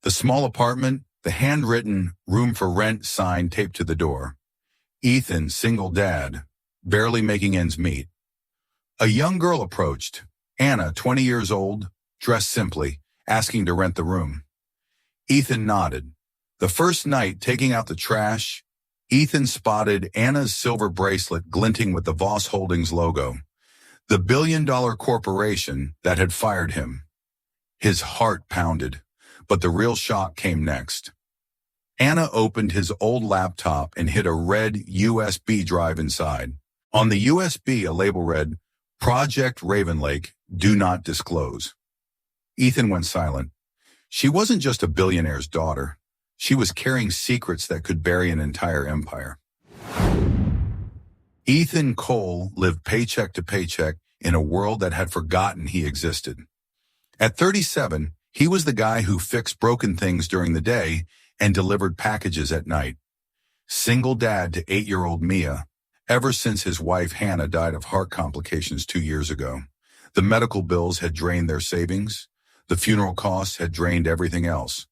The small apartment, the handwritten room for rent sign taped to the door. Ethan, single dad, barely making ends meet. A young girl approached, Anna, 20 years old, dressed simply, asking to rent the room. Ethan nodded. The first night, taking out the trash, Ethan spotted Anna's silver bracelet glinting with the Voss Holdings logo, the billion-dollar corporation that had fired him. His heart pounded, but the real shock came next. Anna opened his old laptop and hid a red USB drive inside. On the USB, a label read, Project Ravenlake, Do Not Disclose. Ethan went silent. She wasn't just a billionaire's daughter. She was carrying secrets that could bury an entire empire. Ethan Cole lived paycheck to paycheck in a world that had forgotten he existed. At 37, he was the guy who fixed broken things during the day and delivered packages at night. Single dad to 8-year-old Mia, ever since his wife Hannah died of heart complications 2 years ago. The medical bills had drained their savings. The funeral costs had drained everything else.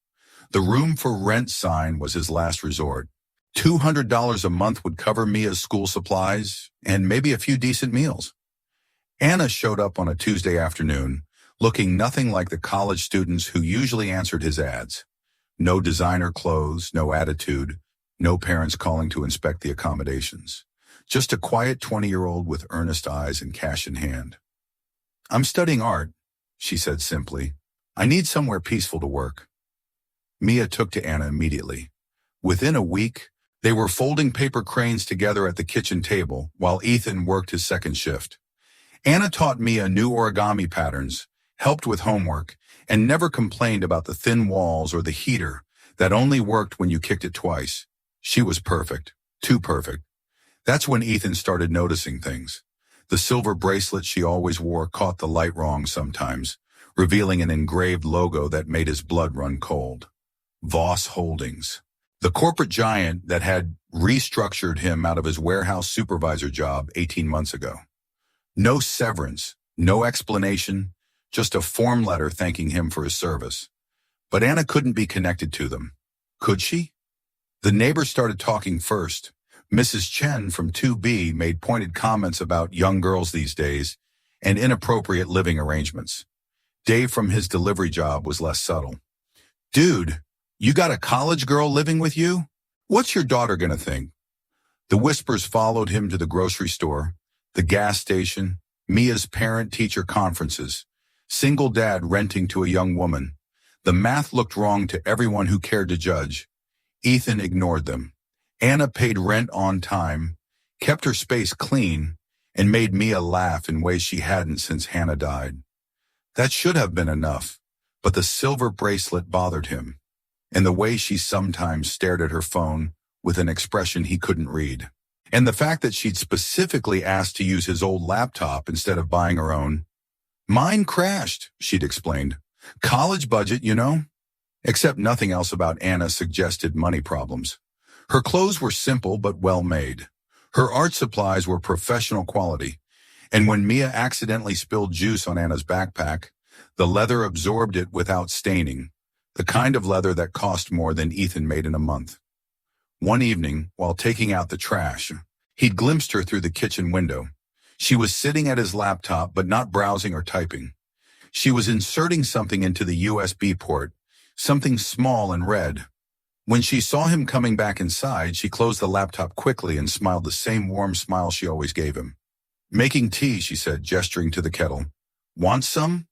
The room for rent sign was his last resort. $200 a month would cover Mia's school supplies and maybe a few decent meals. Anna showed up on a Tuesday afternoon, looking nothing like the college students who usually answered his ads. No designer clothes, no attitude, no parents calling to inspect the accommodations. Just a quiet 20-year-old with earnest eyes and cash in hand. "I'm studying art," she said simply. "I need somewhere peaceful to work." Mia took to Anna immediately. Within a week, they were folding paper cranes together at the kitchen table while Ethan worked his second shift. Anna taught Mia new origami patterns, helped with homework, and never complained about the thin walls or the heater that only worked when you kicked it twice. She was perfect, too perfect. That's when Ethan started noticing things. The silver bracelet she always wore caught the light wrong sometimes, revealing an engraved logo that made his blood run cold. Voss Holdings, the corporate giant that had restructured him out of his warehouse supervisor job 18 months ago. No severance, no explanation, just a form letter thanking him for his service. But Anna couldn't be connected to them. Could she? The neighbor started talking first. Mrs. Chen from 2B made pointed comments about young girls these days and inappropriate living arrangements. Dave from his delivery job was less subtle. "Dude, you got a college girl living with you? What's your daughter gonna think?" The whispers followed him to the grocery store, the gas station, Mia's parent-teacher conferences, single dad renting to a young woman. The math looked wrong to everyone who cared to judge. Ethan ignored them. Anna paid rent on time, kept her space clean, and made Mia laugh in ways she hadn't since Hannah died. That should have been enough, but the silver bracelet bothered him, and the way she sometimes stared at her phone with an expression he couldn't read. And the fact that she'd specifically asked to use his old laptop instead of buying her own. "Mine crashed," she'd explained. "College budget, you know?" Except nothing else about Anna suggested money problems. Her clothes were simple but well made. Her art supplies were professional quality. And when Mia accidentally spilled juice on Anna's backpack, the leather absorbed it without staining, the kind of leather that cost more than Ethan made in a month. One evening, while taking out the trash, he'd glimpsed her through the kitchen window. She was sitting at his laptop but not browsing or typing. She was inserting something into the USB port, something small and red. When she saw him coming back inside, she closed the laptop quickly and smiled the same warm smile she always gave him. "Making tea," she said, gesturing to the kettle. "Want some?"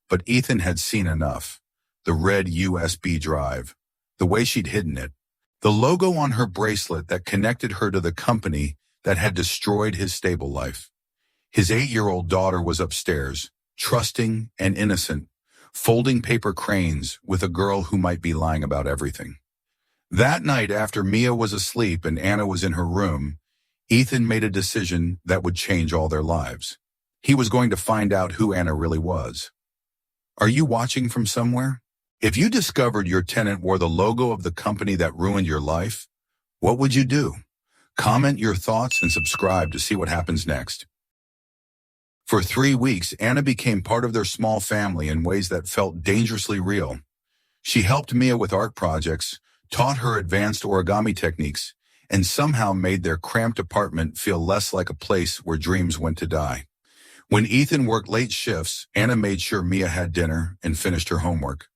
But Ethan had seen enough. The red USB drive, the way she'd hidden it, the logo on her bracelet that connected her to the company that had destroyed his stable life. His 8-year-old daughter was upstairs, trusting and innocent, folding paper cranes with a girl who might be lying about everything. That night, after Mia was asleep and Anna was in her room, Ethan made a decision that would change all their lives. He was going to find out who Anna really was. Are you watching from somewhere? If you discovered your tenant wore the logo of the company that ruined your life, what would you do? Comment your thoughts and subscribe to see what happens next. For 3 weeks, Anna became part of their small family in ways that felt dangerously real. She helped Mia with art projects, taught her advanced origami techniques, and somehow made their cramped apartment feel less like a place where dreams went to die. When Ethan worked late shifts, Anna made sure Mia had dinner and finished her homework.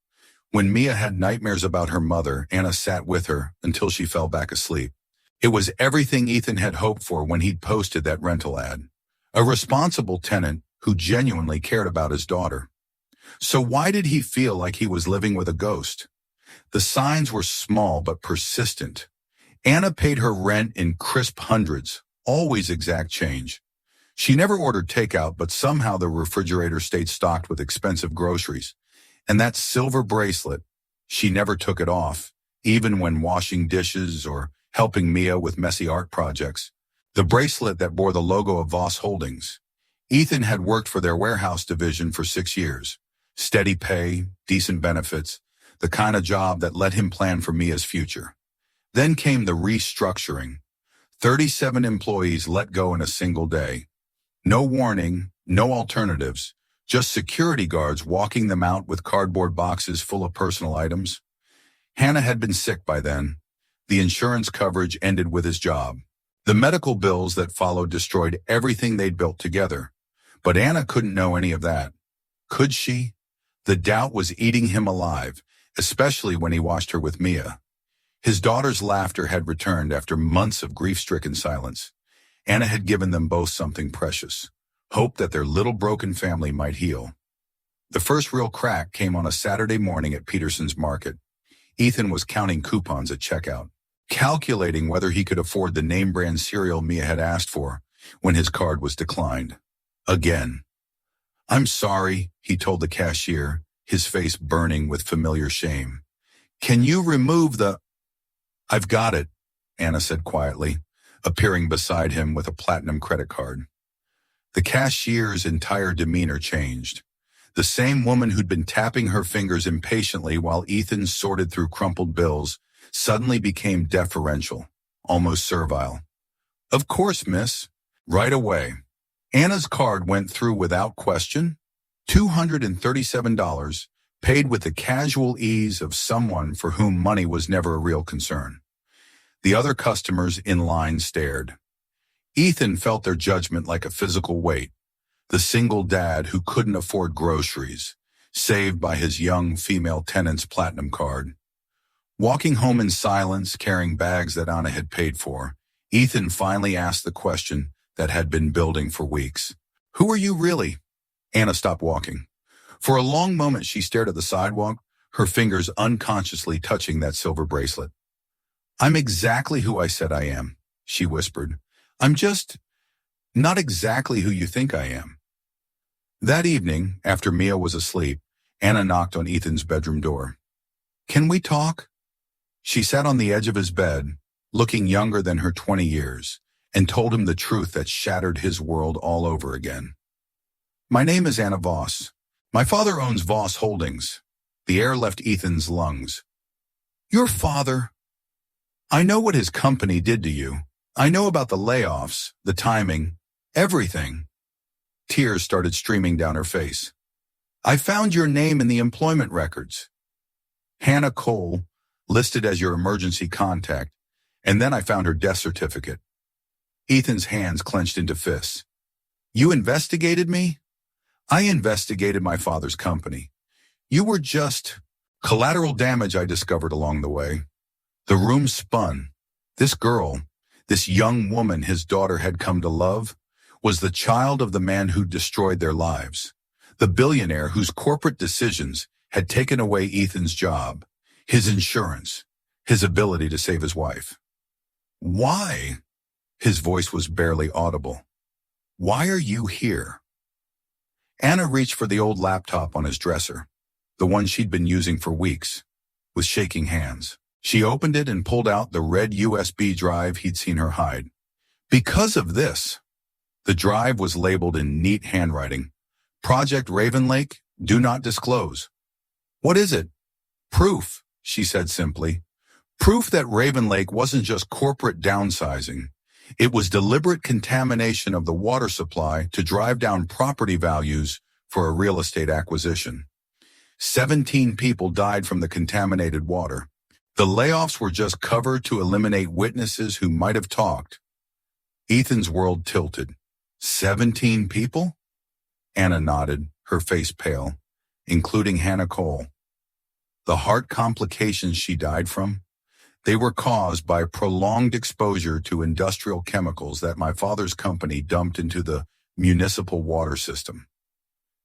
When Mia had nightmares about her mother, Anna sat with her until she fell back asleep. It was everything Ethan had hoped for when he'd posted that rental ad. A responsible tenant who genuinely cared about his daughter. So why did he feel like he was living with a ghost? The signs were small but persistent. Anna paid her rent in crisp hundreds, always exact change. She never ordered takeout, but somehow the refrigerator stayed stocked with expensive groceries. And that silver bracelet, she never took it off, even when washing dishes or helping Mia with messy art projects. The bracelet that bore the logo of Voss Holdings. Ethan had worked for their warehouse division for 6 years. Steady pay, decent benefits, the kind of job that let him plan for Mia's future. Then came the restructuring. 37 employees let go in a single day. No warning, no alternatives, just security guards walking them out with cardboard boxes full of personal items. Hannah had been sick by then. The insurance coverage ended with his job. The medical bills that followed destroyed everything they'd built together. But Anna couldn't know any of that. Could she? The doubt was eating him alive, especially when he watched her with Mia. His daughter's laughter had returned after months of grief-stricken silence. Anna had given them both something precious, hope that their little broken family might heal. The first real crack came on a Saturday morning at Peterson's Market. Ethan was counting coupons at checkout, calculating whether he could afford the name-brand cereal Mia had asked for when his card was declined. Again. "I'm sorry," he told the cashier, his face burning with familiar shame. "Can you remove the—" "I've got it," Anna said quietly, appearing beside him with a platinum credit card. The cashier's entire demeanor changed. The same woman who'd been tapping her fingers impatiently while Ethan sorted through crumpled bills suddenly became deferential, almost servile. "Of course, miss. Right away." Anna's card went through without question. $237, paid with the casual ease of someone for whom money was never a real concern. The other customers in line stared. Ethan felt their judgment like a physical weight. The single dad who couldn't afford groceries, saved by his young female tenant's platinum card. Walking home in silence, carrying bags that Anna had paid for, Ethan finally asked the question that had been building for weeks. "Who are you really?" Anna stopped walking. For a long moment she stared at the sidewalk, her fingers unconsciously touching that silver bracelet. "I'm exactly who I said I am," she whispered. "I'm just not exactly who you think I am." That evening, after Mia was asleep, Anna knocked on Ethan's bedroom door. "Can we talk?" She sat on the edge of his bed, looking younger than her 20 years, and told him the truth that shattered his world all over again. "My name is Anna Voss. My father owns Voss Holdings." The air left Ethan's lungs. "Your father? I know what his company did to you. I know about the layoffs, the timing, everything." Tears started streaming down her face. "I found your name in the employment records. Hannah Cole, listed as your emergency contact, and then I found her death certificate." Ethan's hands clenched into fists. "You investigated me?" "I investigated my father's company. You were just collateral damage I discovered along the way." The room spun. This girl, this young woman his daughter had come to love, was the child of the man who destroyed their lives. The billionaire whose corporate decisions had taken away Ethan's job, his insurance, his ability to save his wife. "Why?" His voice was barely audible. "Why are you here?" Anna reached for the old laptop on his dresser, the one she'd been using for weeks, with shaking hands. She opened it and pulled out the red USB drive he'd seen her hide. "Because of this." The drive was labeled in neat handwriting. "Project Raven Lake, do not disclose." "What is it?" "Proof," she said simply. "Proof that Raven Lake wasn't just corporate downsizing. It was deliberate contamination of the water supply to drive down property values for a real estate acquisition." 17 people died from the contaminated water. The layoffs were just cover to eliminate witnesses who might have talked. Ethan's world tilted. 17 people? Anna nodded, her face pale, including Hannah Cole. The heart complications she died from? They were caused by prolonged exposure to industrial chemicals that my father's company dumped into the municipal water system.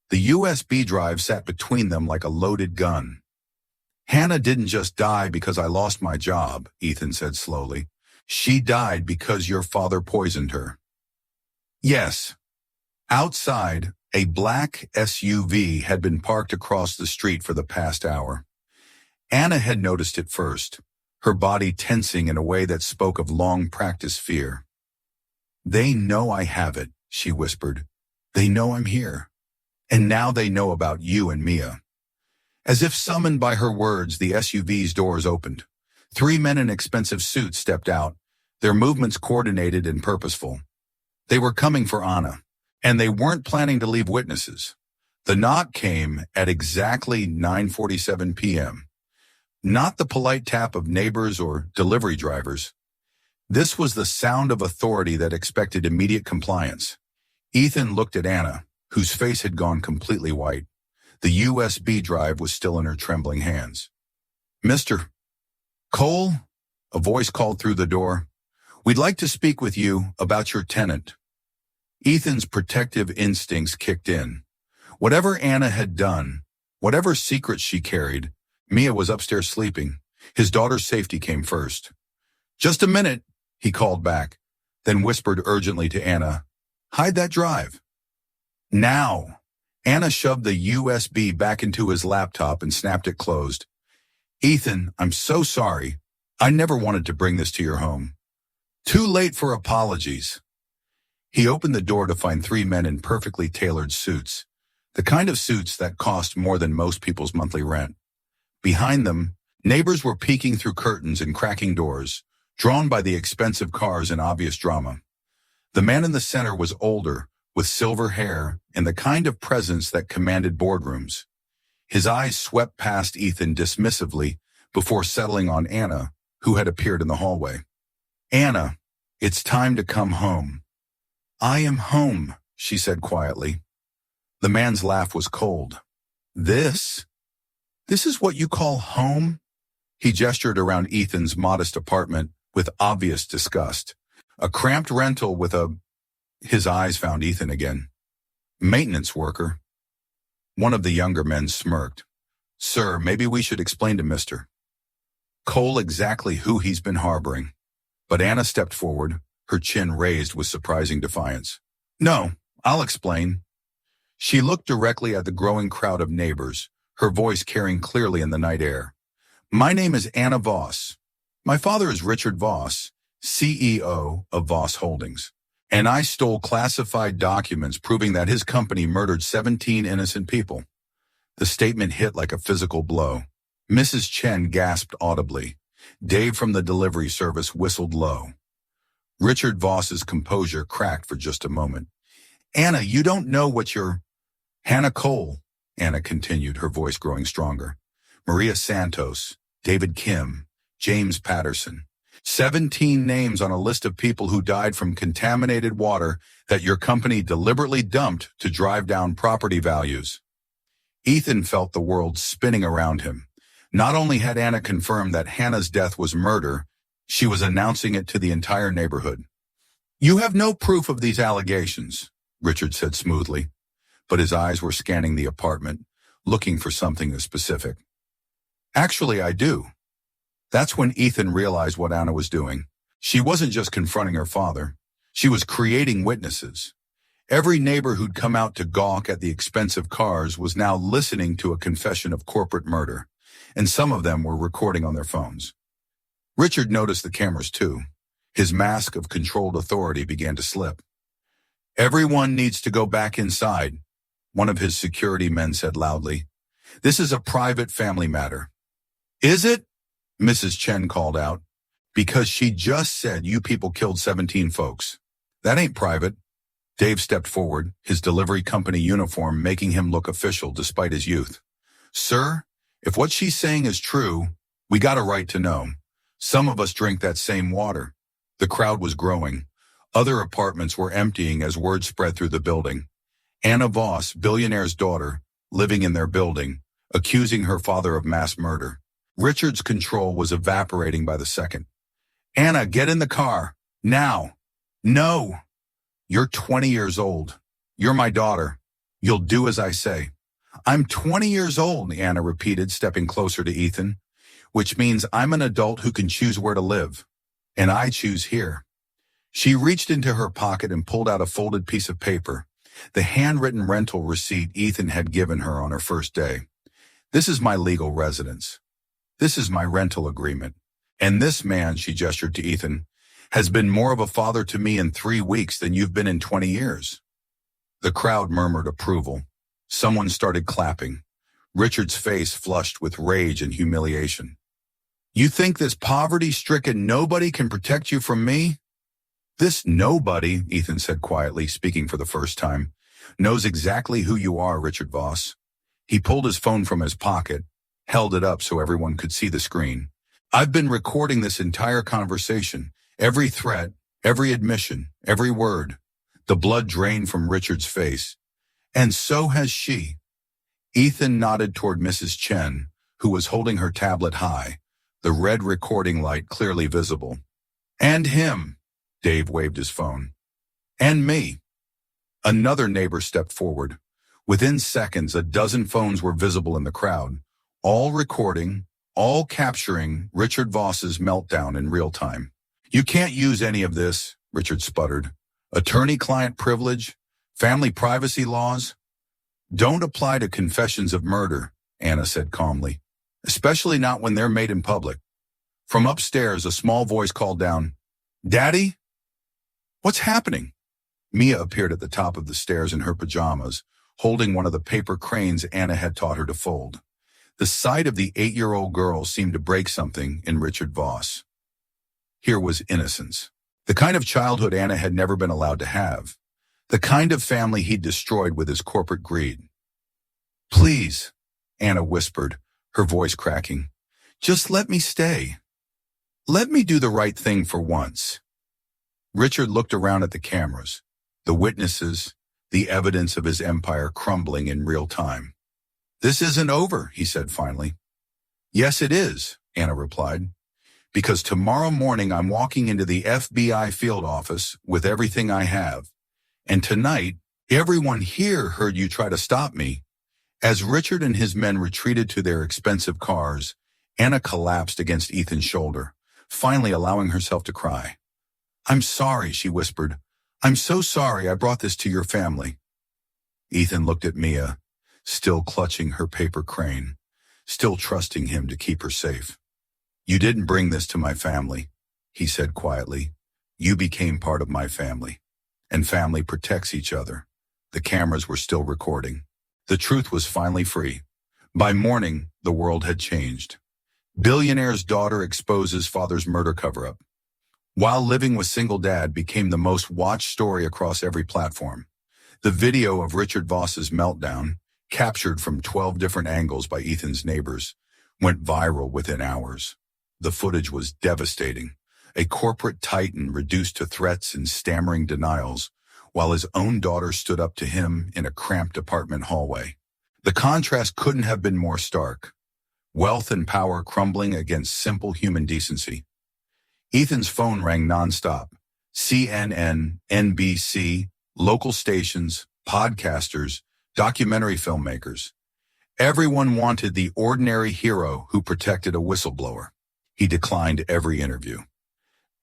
The USB drive sat between them like a loaded gun. Hannah didn't just die because I lost my job, Ethan said slowly. She died because your father poisoned her. Yes. Outside, a black SUV had been parked across the street for the past hour. Anna had noticed it first, her body tensing in a way that spoke of long-practiced fear. They know I have it, she whispered. They know I'm here. And now they know about you and Mia. As if summoned by her words, the SUV's doors opened. 3 men in expensive suits stepped out, their movements coordinated and purposeful. They were coming for Anna, and they weren't planning to leave witnesses. The knock came at exactly 9:47 p.m. Not the polite tap of neighbors or delivery drivers. This was the sound of authority that expected immediate compliance. Ethan looked at Anna, whose face had gone completely white. The USB drive was still in her trembling hands. Mr. Cole, a voice called through the door. We'd like to speak with you about your tenant. Ethan's protective instincts kicked in. Whatever Anna had done, whatever secrets she carried, Mia was upstairs sleeping. His daughter's safety came first. Just a minute, he called back, then whispered urgently to Anna, hide that drive. Now. Anna shoved the USB back into his laptop and snapped it closed. Ethan, I'm so sorry. I never wanted to bring this to your home. Too late for apologies. He opened the door to find 3 men in perfectly tailored suits, the kind of suits that cost more than most people's monthly rent. Behind them, neighbors were peeking through curtains and cracking doors, drawn by the expensive cars and obvious drama. The man in the center was older, with silver hair and the kind of presence that commanded boardrooms. His eyes swept past Ethan dismissively before settling on Anna, who had appeared in the hallway. Anna, it's time to come home. I am home, she said quietly. The man's laugh was cold. This is what you call home? He gestured around Ethan's modest apartment with obvious disgust. A cramped rental with a... His eyes found Ethan again. Maintenance worker. One of the younger men smirked. Sir, maybe we should explain to Mr. Cole exactly who he's been harboring. But Anna stepped forward, her chin raised with surprising defiance. No, I'll explain. She looked directly at the growing crowd of neighbors, her voice carrying clearly in the night air. My name is Anna Voss. My father is Richard Voss, CEO of Voss Holdings. And I stole classified documents proving that his company murdered 17 innocent people. The statement hit like a physical blow. Mrs. Chen gasped audibly. Dave from the delivery service whistled low. Richard Voss's composure cracked for just a moment. Anna, you don't know what you're... Hannah Cole, Anna continued, her voice growing stronger. Maria Santos, David Kim, James Patterson. 17 names on a list of people who died from contaminated water that your company deliberately dumped to drive down property values. Ethan felt the world spinning around him. Not only had Anna confirmed that Hannah's death was murder, she was announcing it to the entire neighborhood. You have no proof of these allegations, Richard said smoothly, but his eyes were scanning the apartment, looking for something specific. Actually, I do. That's when Ethan realized what Anna was doing. She wasn't just confronting her father. She was creating witnesses. Every neighbor who'd come out to gawk at the expensive cars was now listening to a confession of corporate murder, and some of them were recording on their phones. Richard noticed the cameras too. His mask of controlled authority began to slip. Everyone needs to go back inside, one of his security men said loudly. This is a private family matter. Is it? Mrs. Chen called out. Because she just said you people killed 17 folks. That ain't private. Dave stepped forward, his delivery company uniform making him look official despite his youth. Sir, if what she's saying is true, we got a right to know. Some of us drink that same water. The crowd was growing. Other apartments were emptying as word spread through the building. Anna Voss, Billionaire's daughter, living in their building, accusing her father of mass murder. Richard's control was evaporating by the second. Anna, get in the car. Now. No. You're 20 years old. You're my daughter. You'll do as I say. I'm 20 years old, Anna repeated, stepping closer to Ethan, which means I'm an adult who can choose where to live. And I choose here. She reached into her pocket and pulled out a folded piece of paper, the handwritten rental receipt Ethan had given her on her first day. This is my legal residence. This is my rental agreement. And this man, she gestured to Ethan, has been more of a father to me in 3 weeks than you've been in 20 years. The crowd murmured approval. Someone started clapping. Richard's face flushed with rage and humiliation. You think this poverty-stricken nobody can protect you from me? This nobody, Ethan said quietly, speaking for the first time, knows exactly who you are, Richard Voss. He pulled his phone from his pocket, held it up so everyone could see the screen. I've been recording this entire conversation, every threat, every admission, every word. The blood drained from Richard's face. And so has she. Ethan nodded toward Mrs. Chen, who was holding her tablet high, the red recording light clearly visible. And him, Dave waved his phone. And me. Another neighbor stepped forward. Within seconds, a dozen phones were visible in the crowd, all recording, all capturing Richard Voss's meltdown in real time. You can't use any of this, Richard sputtered. Attorney-client privilege, family privacy laws. Don't apply to confessions of murder, Anna said calmly, especially not when they're made in public. From upstairs, a small voice called down, Daddy? What's happening? Mia appeared at the top of the stairs in her pajamas, holding one of the paper cranes Anna had taught her to fold. The sight of the 8-year-old girl seemed to break something in Richard Voss. Here was innocence, the kind of childhood Anna had never been allowed to have, the kind of family he'd destroyed with his corporate greed. Please, Anna whispered, her voice cracking, just let me stay. Let me do the right thing for once. Richard looked around at the cameras, the witnesses, the evidence of his empire crumbling in real time. This isn't over, he said finally. Yes, it is, Anna replied, because tomorrow morning I'm walking into the FBI field office with everything I have. And tonight, everyone here heard you try to stop me. As Richard and his men retreated to their expensive cars, Anna collapsed against Ethan's shoulder, finally allowing herself to cry. I'm sorry, she whispered. I'm so sorry I brought this to your family. Ethan looked at Mia, still clutching her paper crane, still trusting him to keep her safe. You didn't bring this to my family, he said quietly. You became part of my family. And family protects each other. The cameras were still recording. The truth was finally free. By morning, the world had changed. Billionaire's daughter exposes father's murder cover-up. While living with single dad became the most watched story across every platform. The video of Richard Voss's meltdown, captured from 12 different angles by Ethan's neighbors, went viral within hours. The footage was devastating. A corporate titan reduced to threats and stammering denials, while his own daughter stood up to him in a cramped apartment hallway. The contrast couldn't have been more stark. Wealth and power crumbling against simple human decency. Ethan's phone rang nonstop. CNN, NBC, local stations, podcasters, documentary filmmakers. Everyone wanted the ordinary hero who protected a whistleblower. He declined every interview.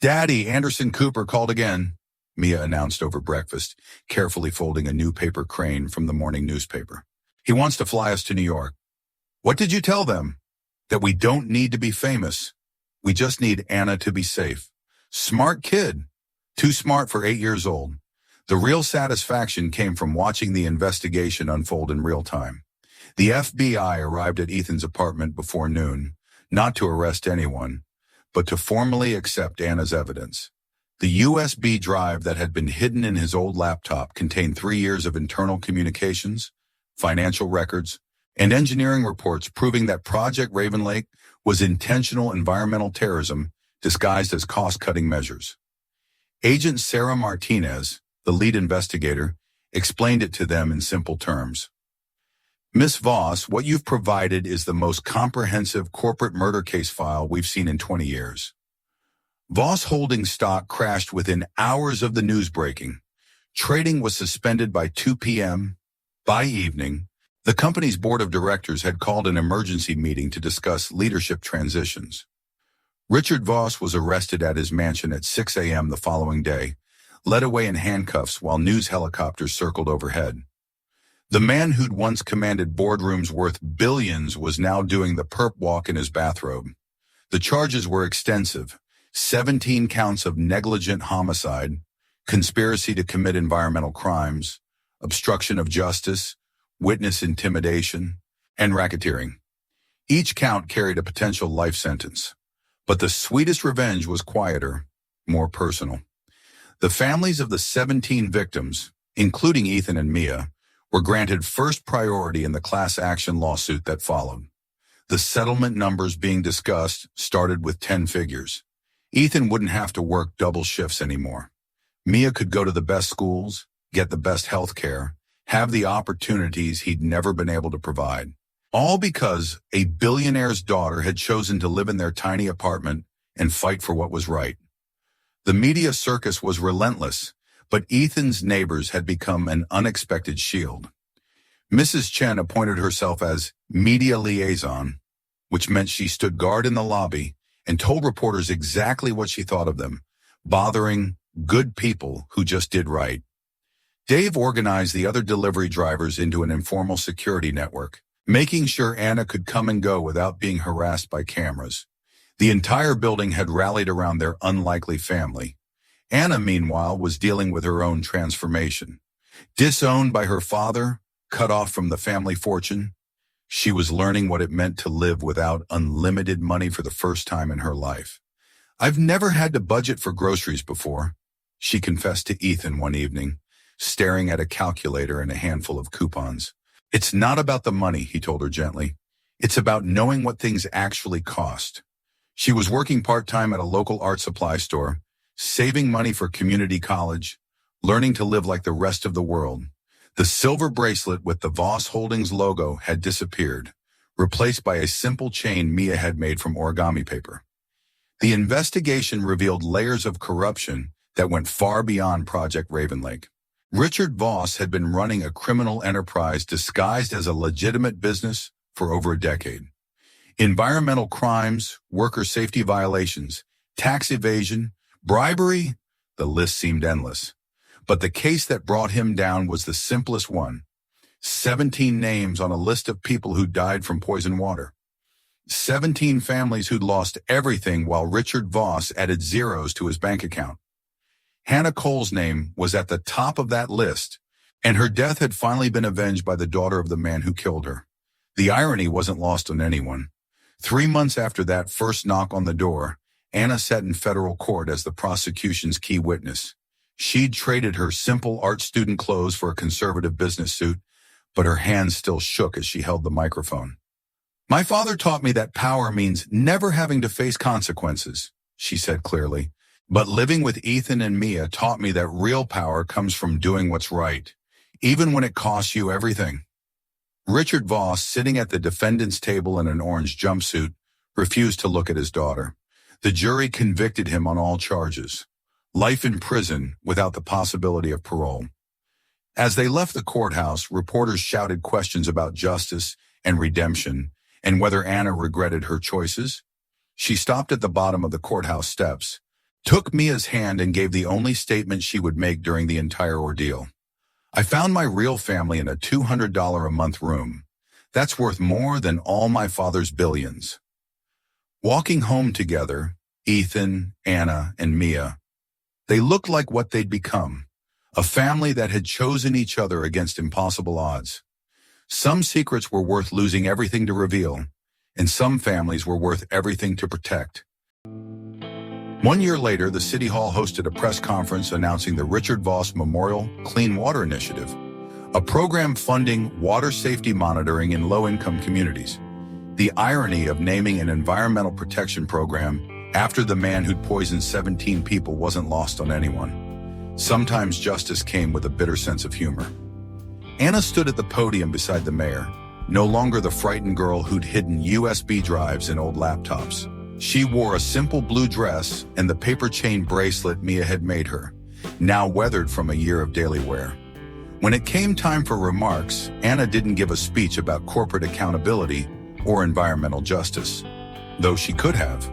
Daddy, Anderson Cooper called again, Mia announced over breakfast, carefully folding a new paper crane from the morning newspaper. He wants to fly us to New York. What did you tell them? That we don't need to be famous. We just need Anna to be safe. Smart kid. Too smart for 8 years old. The real satisfaction came from watching the investigation unfold in real time. The FBI arrived at Ethan's apartment before noon, not to arrest anyone, but to formally accept Anna's evidence. The USB drive that had been hidden in his old laptop contained 3 years of internal communications, financial records, and engineering reports proving that Project Raven Lake was intentional environmental terrorism disguised as cost-cutting measures. Agent Sarah Martinez, the lead investigator, explained it to them in simple terms. Miss Voss, what you've provided is the most comprehensive corporate murder case file we've seen in 20 years. Voss Holdings stock crashed within hours of the news breaking. Trading was suspended by 2 p.m. By evening, the company's board of directors had called an emergency meeting to discuss leadership transitions. Richard Voss was arrested at his mansion at 6 a.m. the following day, led away in handcuffs while news helicopters circled overhead. The man who'd once commanded boardrooms worth billions was now doing the perp walk in his bathrobe. The charges were extensive: 17 counts of negligent homicide, conspiracy to commit environmental crimes, obstruction of justice, witness intimidation, and racketeering. Each count carried a potential life sentence. But the sweetest revenge was quieter, more personal. The families of the 17 victims, including Ethan and Mia, were granted first priority in the class action lawsuit that followed. The settlement numbers being discussed started with 10 figures. Ethan wouldn't have to work double shifts anymore. Mia could go to the best schools, get the best health care, have the opportunities he'd never been able to provide. All because a billionaire's daughter had chosen to live in their tiny apartment and fight for what was right. The media circus was relentless, but Ethan's neighbors had become an unexpected shield. Mrs. Chen appointed herself as media liaison, which meant she stood guard in the lobby and told reporters exactly what she thought of them, bothering good people who just did right. Dave organized the other delivery drivers into an informal security network, making sure Anna could come and go without being harassed by cameras. The entire building had rallied around their unlikely family. Anna, meanwhile, was dealing with her own transformation. Disowned by her father, cut off from the family fortune, she was learning what it meant to live without unlimited money for the first time in her life. "I've never had to budget for groceries before," she confessed to Ethan one evening, staring at a calculator and a handful of coupons. "It's not about the money," he told her gently. "It's about knowing what things actually cost." She was working part-time at a local art supply store, saving money for community college, learning to live like the rest of the world. The silver bracelet with the Voss Holdings logo had disappeared, replaced by a simple chain Mia had made from origami paper. The investigation revealed layers of corruption that went far beyond Project Raven Lake. Richard Voss had been running a criminal enterprise disguised as a legitimate business for over a decade. Environmental crimes, worker safety violations, tax evasion, bribery, the list seemed endless. But the case that brought him down was the simplest one: 17 names on a list of people who died from poisoned water. 17 families who'd lost everything while Richard Voss added zeros to his bank account. Hannah Cole's name was at the top of that list, and her death had finally been avenged by the daughter of the man who killed her. The irony wasn't lost on anyone. 3 months after that first knock on the door, Anna sat in federal court as the prosecution's key witness. She'd traded her simple art student clothes for a conservative business suit, but her hands still shook as she held the microphone. "My father taught me that power means never having to face consequences," she said clearly. "But living with Ethan and Mia taught me that real power comes from doing what's right, even when it costs you everything." Richard Voss, sitting at the defendant's table in an orange jumpsuit, refused to look at his daughter. The jury convicted him on all charges: life in prison without the possibility of parole. As they left the courthouse, reporters shouted questions about justice and redemption and whether Anna regretted her choices. She stopped at the bottom of the courthouse steps, took Mia's hand, and gave the only statement she would make during the entire ordeal. "I found my real family in a $200 a month room. That's worth more than all my father's billions." Walking home together, Ethan, Anna, and Mia, they looked like what they'd become: a family that had chosen each other against impossible odds. Some secrets were worth losing everything to reveal, and some families were worth everything to protect. 1 year later, the City Hall hosted a press conference announcing the Richard Voss Memorial Clean Water Initiative, a program funding water safety monitoring in low-income communities. The irony of naming an environmental protection program after the man who'd poisoned 17 people wasn't lost on anyone. Sometimes justice came with a bitter sense of humor. Anna stood at the podium beside the mayor, no longer the frightened girl who'd hidden USB drives in old laptops. She wore a simple blue dress and the paper chain bracelet Mia had made her, now weathered from a year of daily wear. When it came time for remarks, Anna didn't give a speech about corporate accountability or environmental justice, though she could have.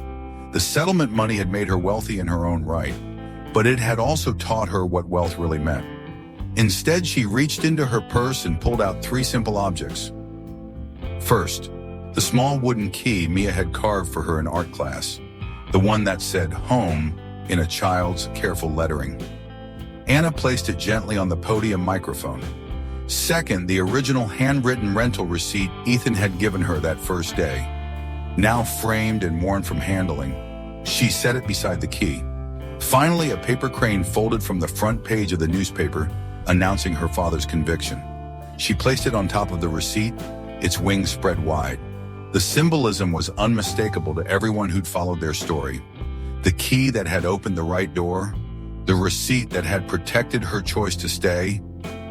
The settlement money had made her wealthy in her own right, but it had also taught her what wealth really meant. Instead, she reached into her purse and pulled out 3 simple objects. First, the small wooden key Mia had carved for her in art class, the one that said home in a child's careful lettering. Anna placed it gently on the podium microphone. Second, the original handwritten rental receipt Ethan had given her that first day. Now framed and worn from handling, she set it beside the key. Finally, a paper crane folded from the front page of the newspaper, announcing her father's conviction. She placed it on top of the receipt, its wings spread wide. The symbolism was unmistakable to everyone who'd followed their story. The key that had opened the right door, the receipt that had protected her choice to stay,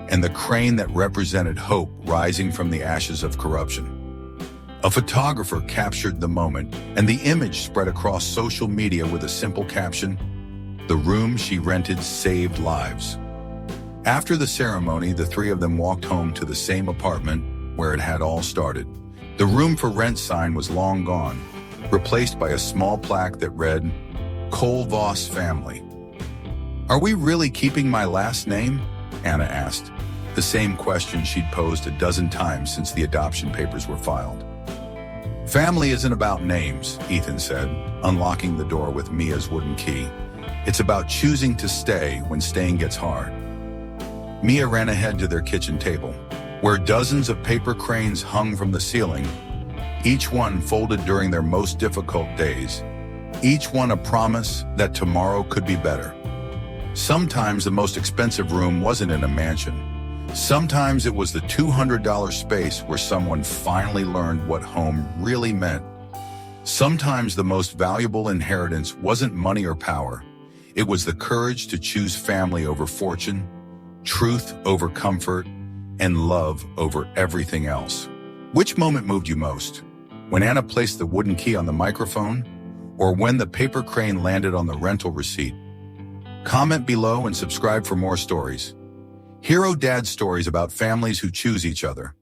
and the crane that represented hope rising from the ashes of corruption. A photographer captured the moment, and the image spread across social media with a simple caption, "The room she rented saved lives." After the ceremony, the 3 of them walked home to the same apartment where it had all started. The room for rent sign was long gone, replaced by a small plaque that read, "Cole Voss Family." "Are we really keeping my last name?" Anna asked, the same question she'd posed a dozen times since the adoption papers were filed. "Family isn't about names," Ethan said, unlocking the door with Mia's wooden key. "It's about choosing to stay when staying gets hard." Mia ran ahead to their kitchen table, where dozens of paper cranes hung from the ceiling, each one folded during their most difficult days, each one a promise that tomorrow could be better. Sometimes the most expensive room wasn't in a mansion. Sometimes it was the $200 space where someone finally learned what home really meant. Sometimes the most valuable inheritance wasn't money or power. It was the courage to choose family over fortune, truth over comfort, and love over everything else. Which moment moved you most? When Anna placed the wooden key on the microphone, or when the paper crane landed on the rental receipt? Comment below and subscribe for more stories. Hero Dad stories about families who choose each other.